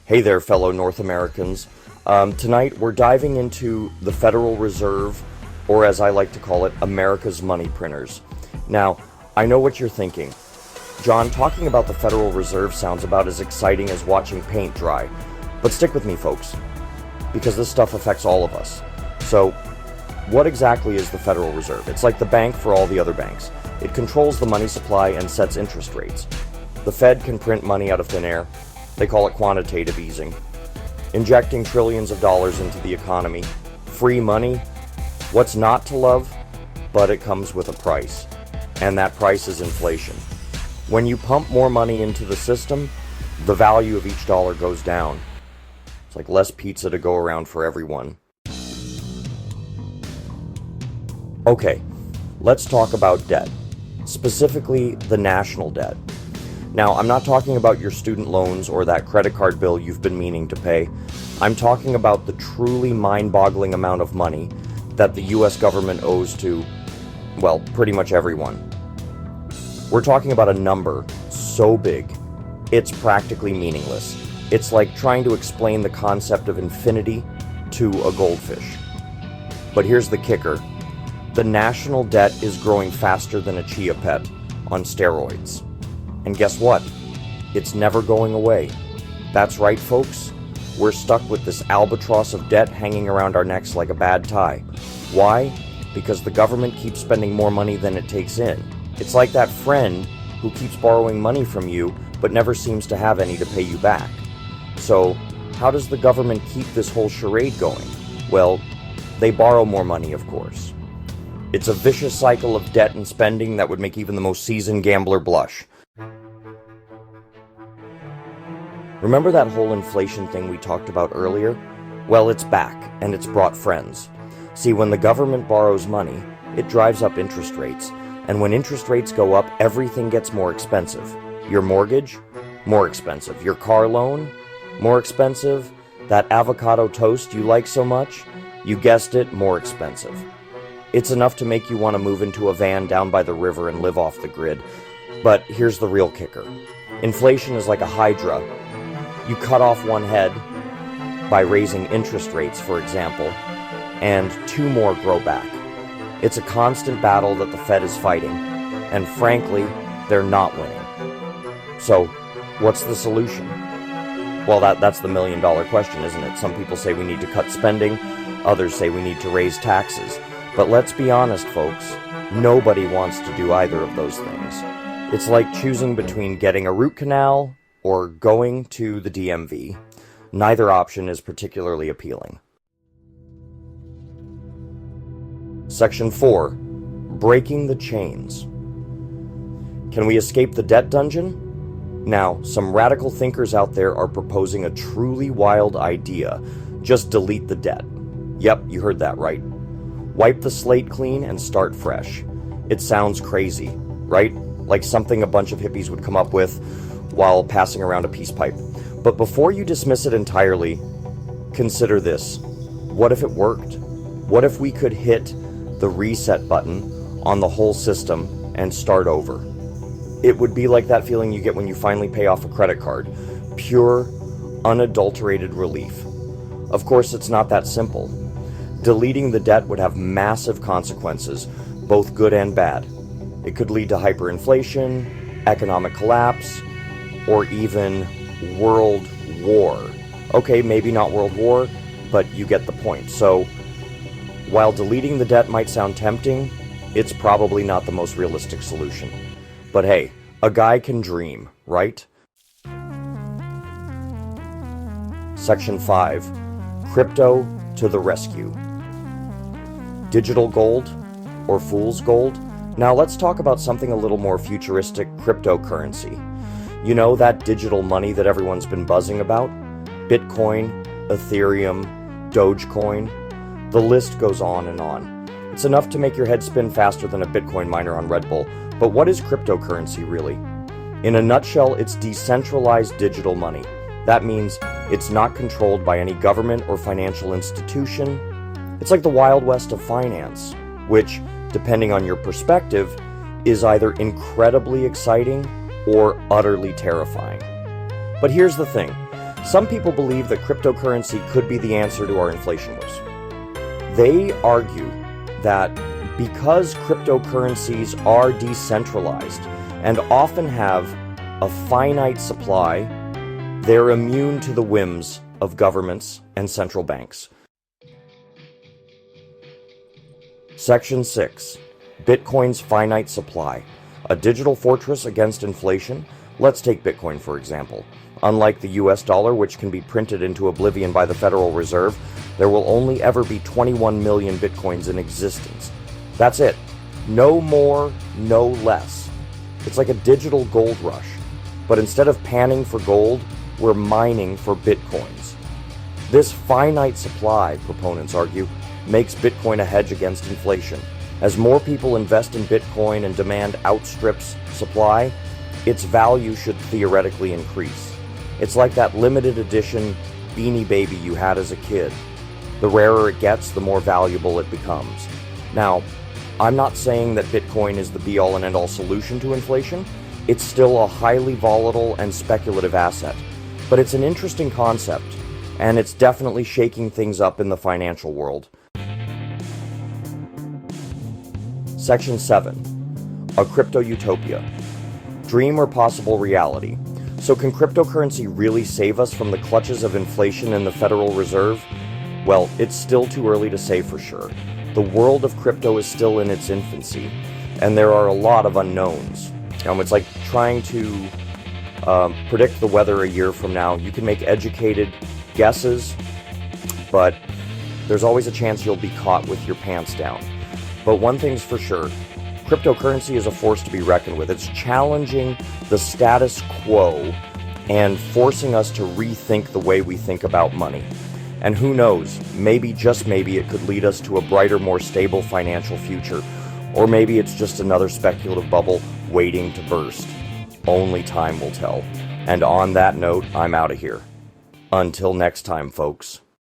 Hey there, fellow North Americans. Tonight we're diving into the Federal Reserve, or as I like to call it, America's money printers. Now, I know what you're thinking. John, talking about the Federal Reserve sounds about as exciting as watching paint dry. But stick with me, folks, because this stuff affects all of us. So, what exactly is the Federal Reserve? It's like the bank for all the other banks. It controls the money supply and sets interest rates. The Fed can print money out of thin air. They call it quantitative easing. Injecting trillions of dollars into the economy. Free money. What's not to love? But it comes with a price. And that price is inflation. When you pump more money into the system, the value of each dollar goes down. It's like less pizza to go around for everyone. Okay, let's talk about debt. Specifically, the national debt. Now, I'm not talking about your student loans or that credit card bill you've been meaning to pay. I'm talking about the truly mind-boggling amount of money that the US government owes to, well, pretty much everyone. We're talking about a number so big, it's practically meaningless. It's like trying to explain the concept of infinity to a goldfish. But here's the kicker. The national debt is growing faster than a chia pet on steroids. And guess what? It's never going away. That's right, folks. We're stuck with this albatross of debt hanging around our necks like a bad tie. Why? Because the government keeps spending more money than it takes in. It's like that friend who keeps borrowing money from you but never seems to have any to pay you back. So, how does the government keep this whole charade going? Well, they borrow more money, of course. It's a vicious cycle of debt and spending that would make even the most seasoned gambler blush. Remember that whole inflation thing we talked about earlier? Well, it's back, and it's brought friends. See, when the government borrows money, it drives up interest rates. And when interest rates go up, everything gets more expensive. Your mortgage? More expensive. Your car loan? More expensive. That avocado toast you like so much? You guessed it, more expensive. It's enough to make you want to move into a van down by the river and live off the grid. But here's the real kicker. Inflation is like a hydra. You cut off one head by raising interest rates, for example, and two more grow back. It's a constant battle that the Fed is fighting, and frankly, they're not winning. So, what's the solution? Well, that's the million-dollar question, isn't it? Some people say we need to cut spending, others say we need to raise taxes. But let's be honest, folks, nobody wants to do either of those things. It's like choosing between getting a root canal or going to the DMV. Neither option is particularly appealing. Section 4. Breaking the chains. Can we escape the debt dungeon? Now, some radical thinkers out there are proposing a truly wild idea. Just delete the debt. Yep, you heard that right. Wipe the slate clean and start fresh. It sounds crazy, right? Like something a bunch of hippies would come up with while passing around a peace pipe. But before you dismiss it entirely, consider this. What if it worked? What if we could hit the reset button on the whole system and start over? It would be like that feeling you get when you finally pay off a credit card. Pure, unadulterated relief. Of course, it's not that simple. Deleting the debt would have massive consequences, both good and bad. It could lead to hyperinflation, economic collapse, or even world war. Okay, maybe not world war, but you get the point. So, while deleting the debt might sound tempting, it's probably not the most realistic solution. But hey, a guy can dream, right? Section 5. Crypto to the rescue. Digital gold, or fool's gold? Now let's talk about something a little more futuristic, cryptocurrency. You know, that digital money that everyone's been buzzing about? Bitcoin, Ethereum, Dogecoin. The list goes on and on. It's enough to make your head spin faster than a Bitcoin miner on Red Bull. But what is cryptocurrency really? In a nutshell, it's decentralized digital money. That means it's not controlled by any government or financial institution. It's like the Wild West of finance, which, depending on your perspective, is either incredibly exciting or utterly terrifying. But here's the thing. Some people believe that cryptocurrency could be the answer to our inflation woes. They argue that because cryptocurrencies are decentralized and often have a finite supply, they're immune to the whims of governments and central banks. Section 6. Bitcoin's finite supply. A digital fortress against inflation? Let's take Bitcoin, for example. Unlike the US dollar, which can be printed into oblivion by the Federal Reserve, there will only ever be 21 million Bitcoins in existence. That's it. No more, no less. It's like a digital gold rush. But instead of panning for gold, we're mining for Bitcoins. This finite supply, proponents argue, makes Bitcoin a hedge against inflation. As more people invest in Bitcoin and demand outstrips supply, its value should theoretically increase. It's like that limited edition Beanie Baby you had as a kid. The rarer it gets, the more valuable it becomes. Now, I'm not saying that Bitcoin is the be-all and end-all solution to inflation. It's still a highly volatile and speculative asset. But it's an interesting concept, and it's definitely shaking things up in the financial world. Section 7. A crypto utopia. Dream or possible reality. So can cryptocurrency really save us from the clutches of inflation and the Federal Reserve? Well, it's still too early to say for sure. The world of crypto is still in its infancy, and there are a lot of unknowns. It's like trying to predict the weather a year from now. You can make educated guesses, but there's always a chance you'll be caught with your pants down. But one thing's for sure, cryptocurrency is a force to be reckoned with. It's challenging the status quo and forcing us to rethink the way we think about money. And who knows, maybe, just maybe, it could lead us to a brighter, more stable financial future. Or maybe it's just another speculative bubble waiting to burst. Only time will tell. And on that note, I'm out of here. Until next time, folks.